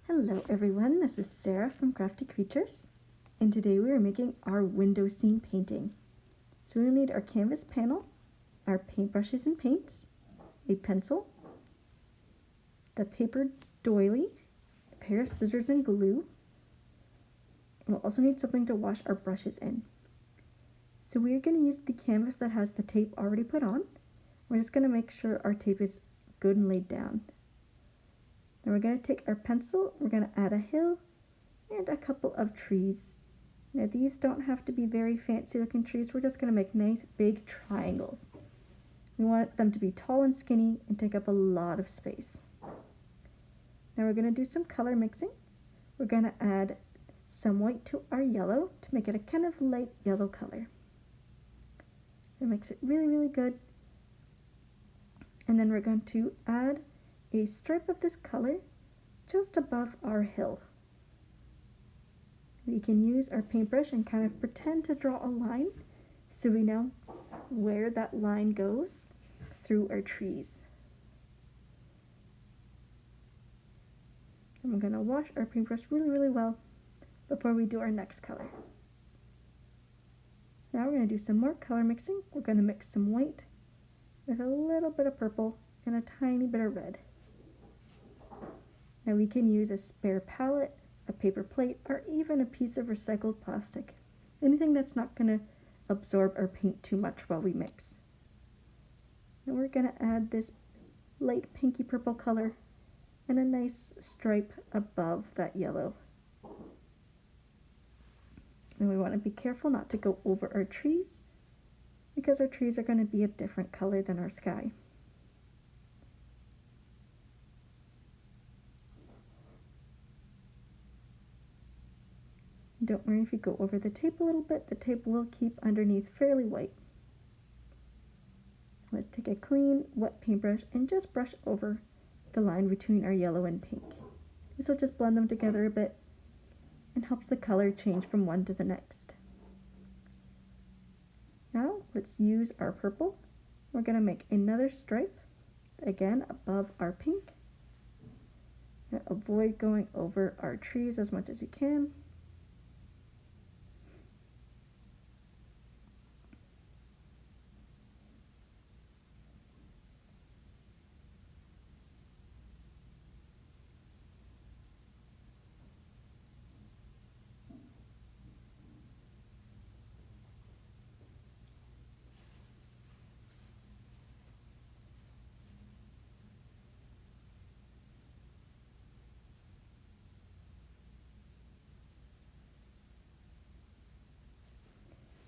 Hello everyone, this is Sarah from Crafty Creatures, and today we are making our window scene painting. So we will need our canvas panel, our paintbrushes and paints, a pencil, the paper doily, a pair of scissors and glue, and we'll also need something to wash our brushes in. So we are going to use the canvas that has the tape already put on. We're just going to make sure our tape is good and laid down. Then we're going to take our pencil, we're going to add a hill and a couple of trees. Now these don't have to be very fancy looking trees, we're just going to make nice big triangles. We want them to be tall and skinny and take up a lot of space. Now we're going to do some color mixing. We're going to add some white to our yellow to make it a kind of light yellow color. It makes it really good. And then we're going to add a stripe of this color just above our hill. We can use our paintbrush and kind of pretend to draw a line so we know where that line goes through our trees. And we're going to wash our paintbrush really well before we do our next color. So now we're going to do some more color mixing. We're going to mix some white with a little bit of purple and a tiny bit of red. Now we can use a spare palette, a paper plate, or even a piece of recycled plastic. Anything that's not going to absorb our paint too much while we mix. Now we're going to add this light pinky purple color and a nice stripe above that yellow. And we want to be careful not to go over our trees because our trees are going to be a different color than our sky. Don't worry if you go over the tape a little bit, the tape will keep underneath fairly white. Let's take a clean, wet paintbrush and just brush over the line between our yellow and pink. This will just blend them together a bit and helps the color change from one to the next. Now let's use our purple. We're going to make another stripe, again above our pink. Avoid going over our trees as much as you can.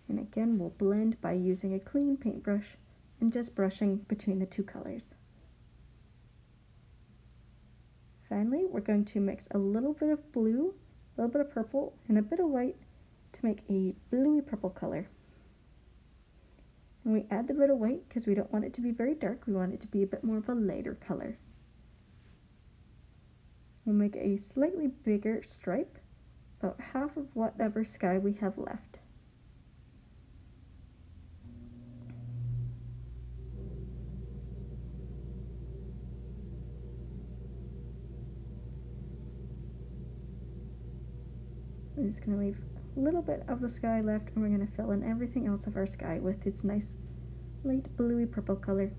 And again, we'll blend by using a clean paintbrush and just brushing between the two colors. Finally, we're going to mix a little bit of blue, a little bit of purple, and a bit of white to make a bluey purple color. And we add the bit of white because we don't want it to be very dark, we want it to be a bit more of a lighter color. We'll make a slightly bigger stripe, about half of whatever sky we have left. We're just going to leave a little bit of the sky left and we're going to fill in everything else of our sky with its nice light bluey purple color.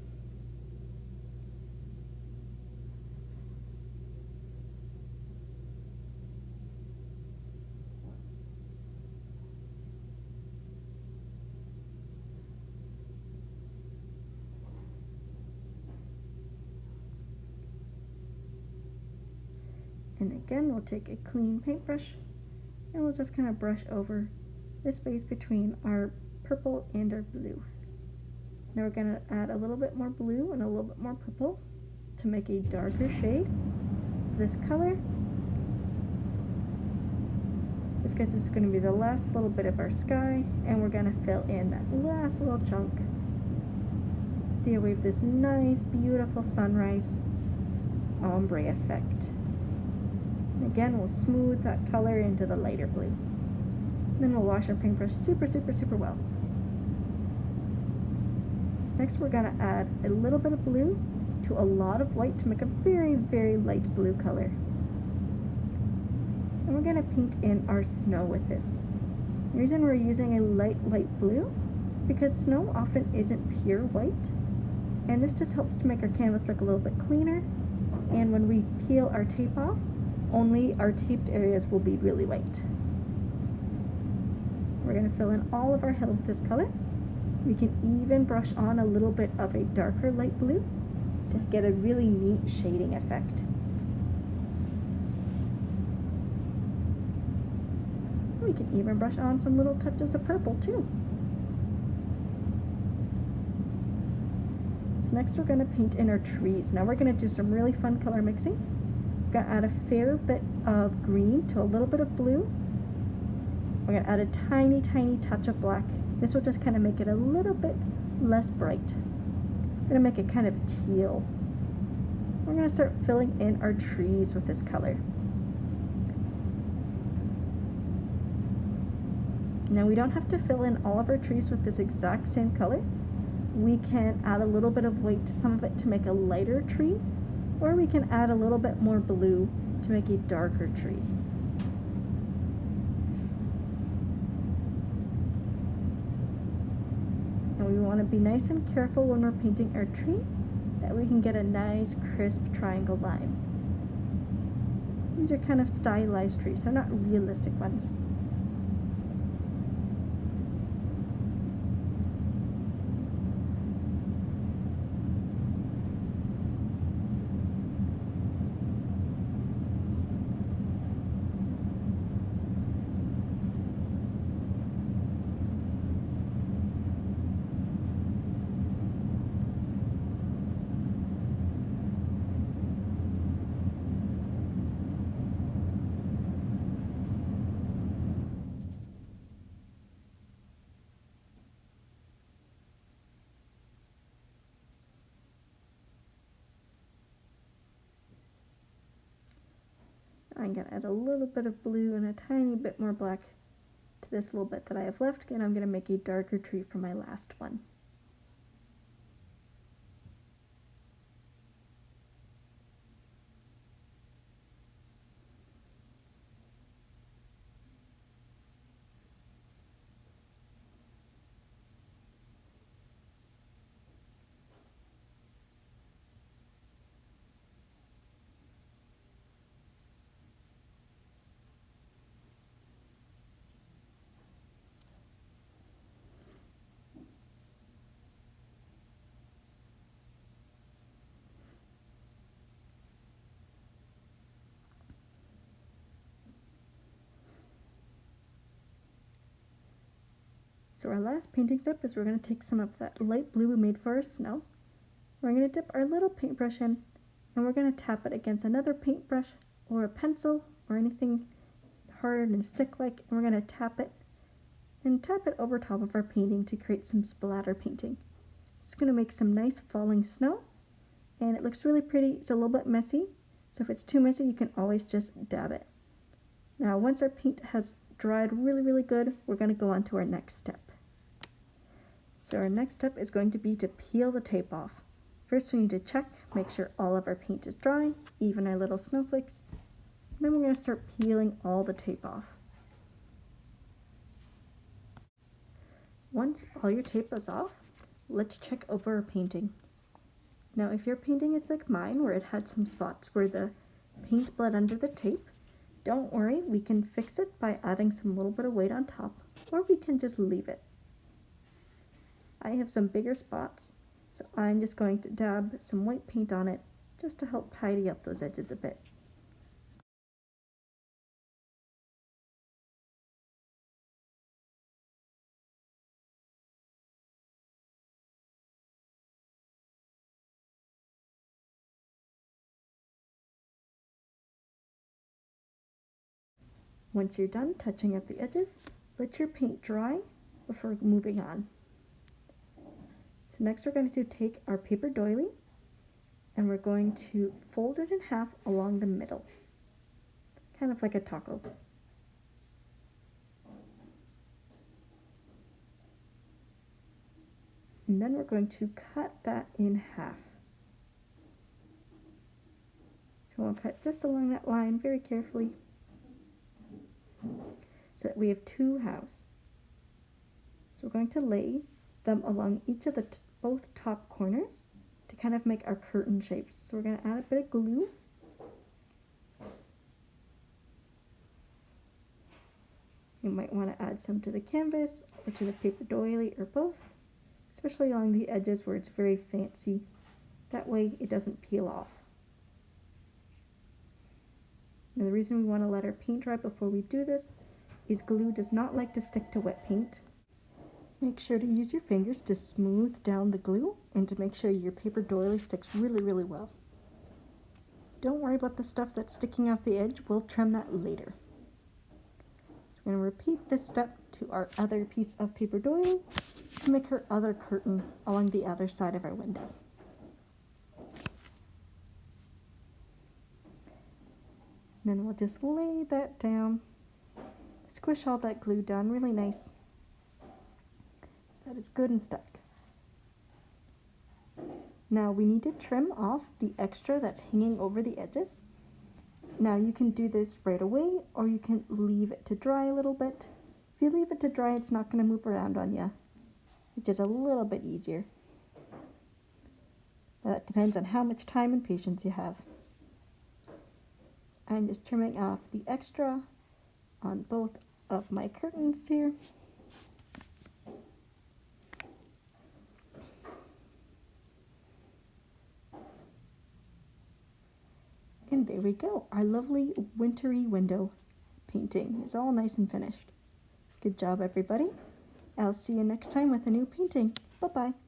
And again, we'll take a clean paintbrush and we'll just kind of brush over the space between our purple and our blue. Now we're going to add a little bit more blue and a little bit more purple to make a darker shade of this color. Just because this is going to be the last little bit of our sky, and we're going to fill in that last little chunk. See how we have this nice, beautiful sunrise ombre effect. And again, we'll smooth that color into the lighter blue. Then we'll wash our paintbrush super well. Next we're going to add a little bit of blue to a lot of white to make a very light blue color. And we're going to paint in our snow with this. The reason we're using a light blue is because snow often isn't pure white, and this just helps to make our canvas look a little bit cleaner, and when we peel our tape off, only our taped areas will be really white. We're going to fill in all of our hill with this color. We can even brush on a little bit of a darker light blue to get a really neat shading effect. We can even brush on some little touches of purple too. So next we're going to paint in our trees. Now we're going to do some really fun color mixing. We're going to add a fair bit of green to a little bit of blue. We're going to add a tiny touch of black. This will just kind of make it a little bit less bright. We're going to make it kind of teal. We're going to start filling in our trees with this color. Now we don't have to fill in all of our trees with this exact same color. We can add a little bit of white to some of it to make a lighter tree, or we can add a little bit more blue to make a darker tree. And we want to be nice and careful when we're painting our tree that we can get a nice crisp triangle line. These are kind of stylized trees, so not realistic ones. I'm going to add a little bit of blue and a tiny bit more black to this little bit that I have left, and I'm going to make a darker tree for my last one. So our last painting step is we're going to take some of that light blue we made for our snow. We're going to dip our little paintbrush in, and we're going to tap it against another paintbrush or a pencil or anything hard and stick-like, and we're going to tap it over top of our painting to create some splatter painting. It's going to make some nice falling snow, and it looks really pretty. It's a little bit messy, so if it's too messy, you can always just dab it. Now, once our paint has dried really good, we're going to go on to our next step. So our next step is going to be to peel the tape off. First we need to check, make sure all of our paint is dry, even our little snowflakes. Then we're going to start peeling all the tape off. Once all your tape is off, let's check over our painting. Now if your painting is like mine, where it had some spots where the paint bled under the tape, don't worry, we can fix it by adding some little bit of weight on top, or we can just leave it. I have some bigger spots, so I'm just going to dab some white paint on it just to help tidy up those edges a bit. Once you're done touching up the edges, let your paint dry before moving on. So next we're going to take our paper doily and we're going to fold it in half along the middle, kind of like a taco. And then we're going to cut that in half. So we'll cut just along that line very carefully. so that we have two halves. So we're going to lay them along each of the both top corners to kind of make our curtain shapes. So we're going to add a bit of glue. You might want to add some to the canvas or to the paper doily or both, especially along the edges where it's very fancy. That way it doesn't peel off. Now the reason we want to let our paint dry before we do this is glue does not like to stick to wet paint. Make sure to use your fingers to smooth down the glue and to make sure your paper doily sticks really, really well. Don't worry about the stuff that's sticking off the edge, we'll trim that later. We're going to repeat this step to our other piece of paper doily to make her other curtain along the other side of our window. And then we'll just lay that down, squish all that glue down really nice so that it's good and stuck. Now we need to trim off the extra that's hanging over the edges. Now you can do this right away or you can leave it to dry a little bit. If you leave it to dry, it's not going to move around on you, which is a little bit easier. That depends on how much time and patience you have. I'm just trimming off the extra on both of my curtains here. And there we go. Our lovely wintry window painting is all nice and finished. Good job, everybody. I'll see you next time with a new painting. Bye-bye.